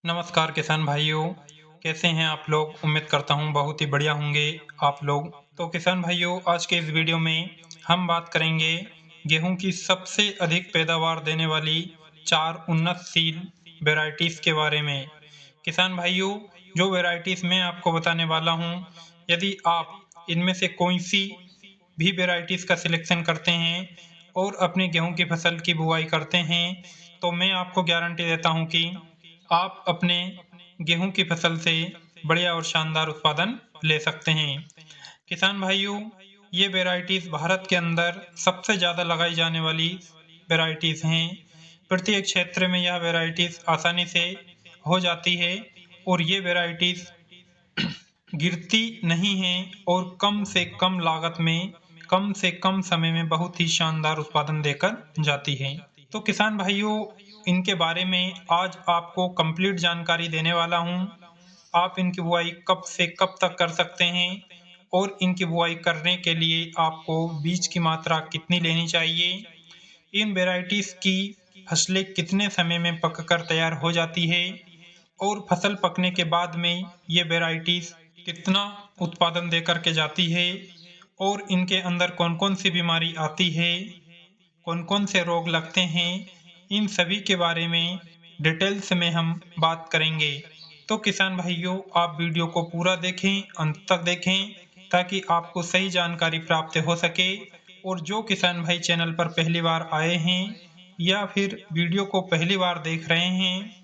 नमस्कार किसान भाइयों, कैसे हैं आप लोग? उम्मीद करता हूँ बहुत ही बढ़िया होंगे आप लोग। तो किसान भाइयों, आज के इस वीडियो में हम बात करेंगे गेहूं की सबसे अधिक पैदावार देने वाली 4 उन्नतशील वैरायटीज़ के बारे में। किसान भाइयों, जो वैरायटीज़ मैं आपको बताने वाला हूँ, यदि आप इनमें से कोई सी भी वैरायटीज़ का सिलेक्शन करते हैं और अपने गेहूं की फसल की बुआई करते हैं, तो मैं आपको गारंटी देता हूं कि आप अपने गेहूं की फसल से बढ़िया और शानदार उत्पादन ले सकते हैं। किसान भाइयों, ये वैरायटीज़ भारत के अंदर सबसे ज़्यादा लगाई जाने वाली वैरायटीज़ हैं। प्रत्येक क्षेत्र में यह वैरायटीज़ आसानी से हो जाती है और ये वैरायटीज़ गिरती नहीं हैं और कम से कम लागत में, कम से कम समय में बहुत ही शानदार उत्पादन देकर जाती हैं। तो किसान भाइयों, इनके बारे में आज आपको कंप्लीट जानकारी देने वाला हूँ। आप इनकी बुआई कब से कब तक कर सकते हैं और इनकी बुआई करने के लिए आपको बीज की मात्रा कितनी लेनी चाहिए, इन वैरायटीज़ की फसलें कितने समय में पककर तैयार हो जाती है और फसल पकने के बाद में ये वैरायटीज़ कितना उत्पादन दे कर के जाती है और इनके अंदर कौन-कौन सी बीमारी आती है, कौन-कौन से रोग लगते हैं, इन सभी के बारे में डिटेल्स में हम बात करेंगे। तो किसान भाइयों, आप वीडियो को पूरा देखें, अंत तक देखें, ताकि आपको सही जानकारी प्राप्त हो सके। और जो किसान भाई चैनल पर पहली बार आए हैं या फिर वीडियो को पहली बार देख रहे हैं,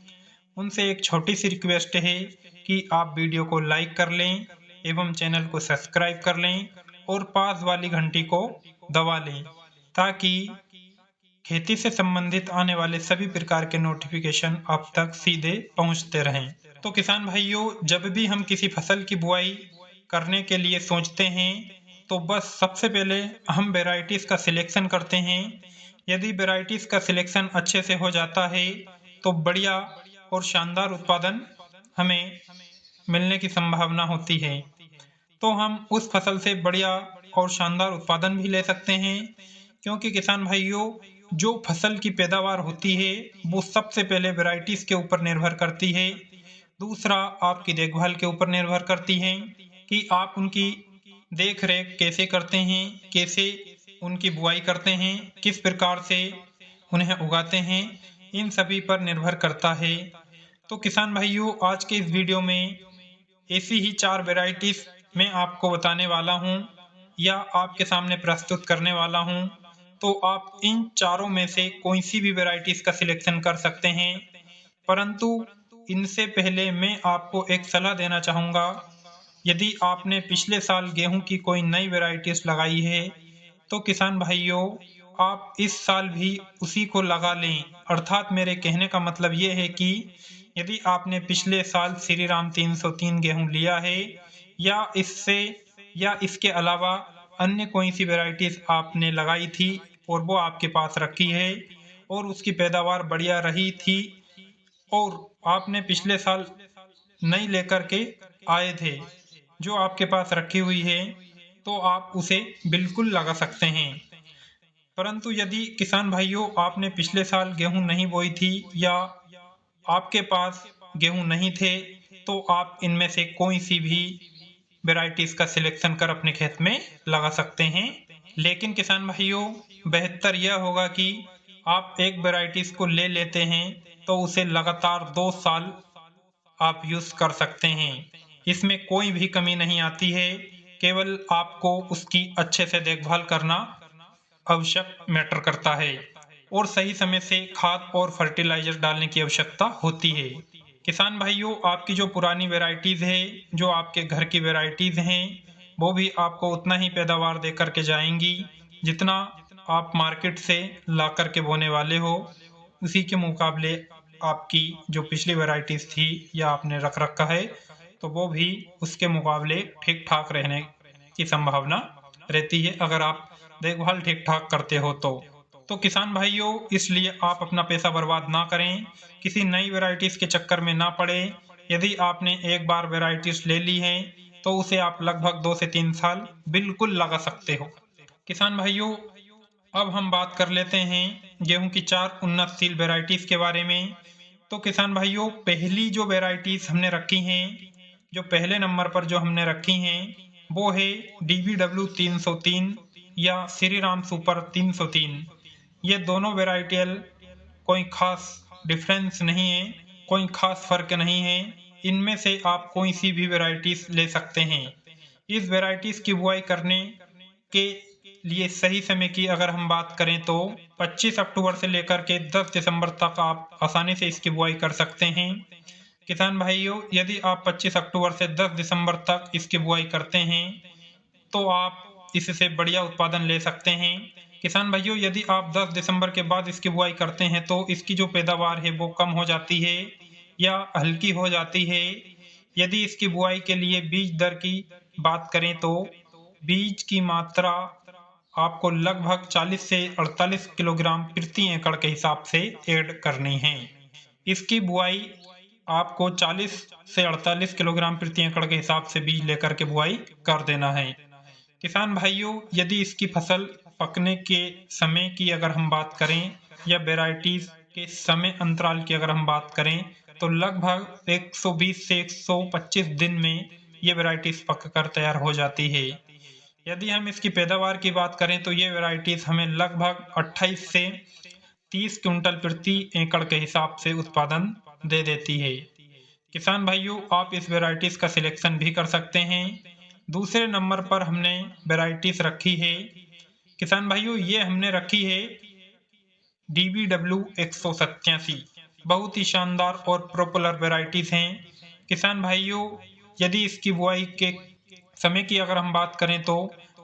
उनसे एक छोटी सी रिक्वेस्ट है कि आप वीडियो को लाइक कर लें एवं चैनल को सब्सक्राइब कर लें और पास वाली घंटी को दबा लें, ताकि खेती से संबंधित आने वाले सभी प्रकार के नोटिफिकेशन आप तक सीधे पहुंचते रहें। तो किसान भाइयों, जब भी हम किसी फसल की बुआई करने के लिए सोचते हैं, तो बस सबसे पहले हम वैरायटीज़ का सिलेक्शन करते हैं। यदि वैरायटीज़ का सिलेक्शन अच्छे से हो जाता है, तो बढ़िया और शानदार उत्पादन हमें मिलने की संभावना होती है। तो हम उस फसल से बढ़िया और शानदार उत्पादन भी ले सकते हैं, क्योंकि किसान भाइयों, जो फसल की पैदावार होती है वो सबसे पहले वैरायटीज़ के ऊपर निर्भर करती है। दूसरा, आपकी देखभाल के ऊपर निर्भर करती है कि आप उनकी देख रेख कैसे करते हैं, कैसे उनकी बुआई करते हैं, किस प्रकार से उन्हें उगाते हैं, इन सभी पर निर्भर करता है। तो किसान भाइयों, आज के इस वीडियो में ऐसी ही 4 वैरायटीज़ मैं आपको बताने वाला हूँ या आपके सामने प्रस्तुत करने वाला हूँ। तो आप इन चारों में से कोई सी भी वैरायटीज़ का सिलेक्शन कर सकते हैं। परंतु इनसे पहले मैं आपको एक सलाह देना चाहूँगा। यदि आपने पिछले साल गेहूँ की कोई नई वैरायटीज़ लगाई है, तो किसान भाइयों, आप इस साल भी उसी को लगा लें। अर्थात मेरे कहने का मतलब ये है कि यदि आपने पिछले साल श्री राम 303 गेहूँ लिया है या इससे या इसके अलावा अन्य कोई सी वैरायटीज़ आपने लगाई थी और वो आपके पास रखी है और उसकी पैदावार बढ़िया रही थी और आपने पिछले साल नई लेकर के आए थे, जो आपके पास रखी हुई है, तो आप उसे बिल्कुल लगा सकते हैं। परंतु यदि किसान भाइयों, आपने पिछले साल गेहूँ नहीं बोई थी या आपके पास गेहूँ नहीं थे, तो आप इनमें से कोई सी भी वैरायटीज़ का सिलेक्शन कर अपने खेत में लगा सकते हैं। लेकिन किसान भाइयों, बेहतर यह होगा कि आप एक वैरायटीज़ को ले लेते हैं, तो उसे लगातार 2 साल आप यूज़ कर सकते हैं। इसमें कोई भी कमी नहीं आती है, केवल आपको उसकी अच्छे से देखभाल करना आवश्यक मैटर करता है और सही समय से खाद और फर्टिलाइज़र डालने की आवश्यकता होती है। किसान भाइयों, आपकी जो पुरानी वैरायटीज़ है, जो आपके घर की वैरायटीज़ हैं, वो भी आपको उतना ही पैदावार दे कर के जाएँगी, जितना आप मार्केट से ला कर के बोने वाले हो। उसी के मुकाबले आपकी जो पिछली वैरायटीज़ थी या आपने रख रखा है, तो वो भी उसके मुकाबले ठीक-ठाक रहने की संभावना रहती है, अगर आप देखभाल ठीक-ठाक करते हो तो। तो किसान भाइयों, इसलिए आप अपना पैसा बर्बाद ना करें, किसी नई वैरायटीज़ के चक्कर में ना पड़ें। यदि आपने एक बार वैरायटीज़ ले ली हैं, तो उसे आप लगभग 2 से 3 साल बिल्कुल लगा सकते हो। किसान भाइयों, अब हम बात कर लेते हैं गेहूं की 4 उन्नतशील वैरायटीज़ के बारे में। तो किसान भाइयों पहली जो वेराइटीज हमने रखी हैं, जो पहले नंबर पर जो हमने रखी हैं वो है DBW 303 या श्री राम सुपर 303। ये दोनों वेराइटियल कोई खास डिफरेंस नहीं है, कोई खास फर्क नहीं है। इनमें से आप कोई सी भी वेराइटीज ले सकते हैं। इस वेराइटीज की बुआई करने के लिए सही समय की अगर हम बात करें तो 25 अक्टूबर से लेकर के 10 दिसंबर तक आप आसानी से इसकी बुआई कर सकते हैं। किसान भाइयों यदि आप 25 अक्टूबर से 10 दिसंबर तक इसकी बुआई करते हैं तो आप इससे बढ़िया उत्पादन ले सकते हैं। किसान भाइयों यदि आप 10 दिसंबर के बाद इसकी बुआई करते हैं तो इसकी जो पैदावार है वो कम हो जाती है या हल्की हो जाती है। यदि इसकी बुआई के लिए बीज दर की बात करें तो बीज की मात्रा आपको लगभग 40 से 48 किलोग्राम प्रति एकड़ के हिसाब से ऐड करनी है। इसकी बुआई आपको 40 से 48 किलोग्राम प्रति एकड़ के हिसाब से बीज लेकर के बुआई कर देना है। किसान भाइयों यदि इसकी फसल पकने के समय की अगर हम बात करें या वेराइटीज के समय अंतराल की अगर हम बात करें तो लगभग 120 से 125 दिन में ये वेराइटीज पक कर तैयार हो जाती है। यदि हम इसकी पैदावार की बात करें तो ये वेराइटीज हमें लगभग 28 से 30 क्विंटल प्रति एकड़ के हिसाब से उत्पादन दे देती है। किसान भाइयों आप इस वेराइटीज का सिलेक्शन भी कर सकते हैं। दूसरे नंबर पर हमने वेराइटीज रखी है किसान भाइयों, ये हमने रखी है DBW 187। बहुत ही शानदार और पॉपुलर वेराइटीज हैं। किसान भाइयों यदि इसकी बुआई के समय की अगर हम बात करें तो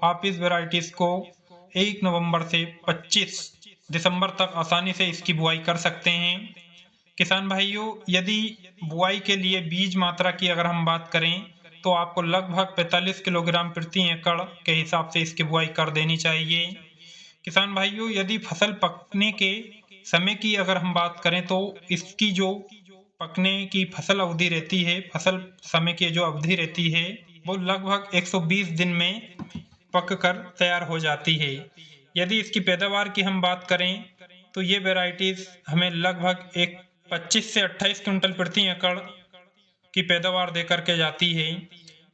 आप इस वेराइटीज को 1 नवंबर से 25 दिसंबर तक आसानी से इसकी बुआई कर सकते हैं। किसान भाइयों यदि बुआई के लिए बीज मात्रा की अगर हम बात करें तो आपको लगभग 45 किलोग्राम प्रति एकड़ के हिसाब से इसकी बुआई कर देनी चाहिए। किसान भाइयों यदि फसल पकने के समय की अगर हम बात करें तो इसकी जो पकने की फसल अवधि रहती है, फसल समय की जो अवधि रहती है वो लगभग 120 दिन में पक कर तैयार हो जाती है। यदि इसकी पैदावार की हम बात करें तो ये वेराइटीज हमें लगभग 25 से 28 क्विंटल प्रति एकड़ की पैदावार दे करके जाती है।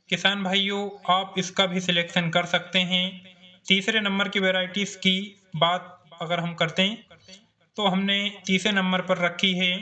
किसान भाइयों आप इसका भी सिलेक्शन कर सकते हैं। तीसरे नंबर की वेराइटीज की बात अगर हम करते हैं तो हमने तीसरे नंबर पर रखी है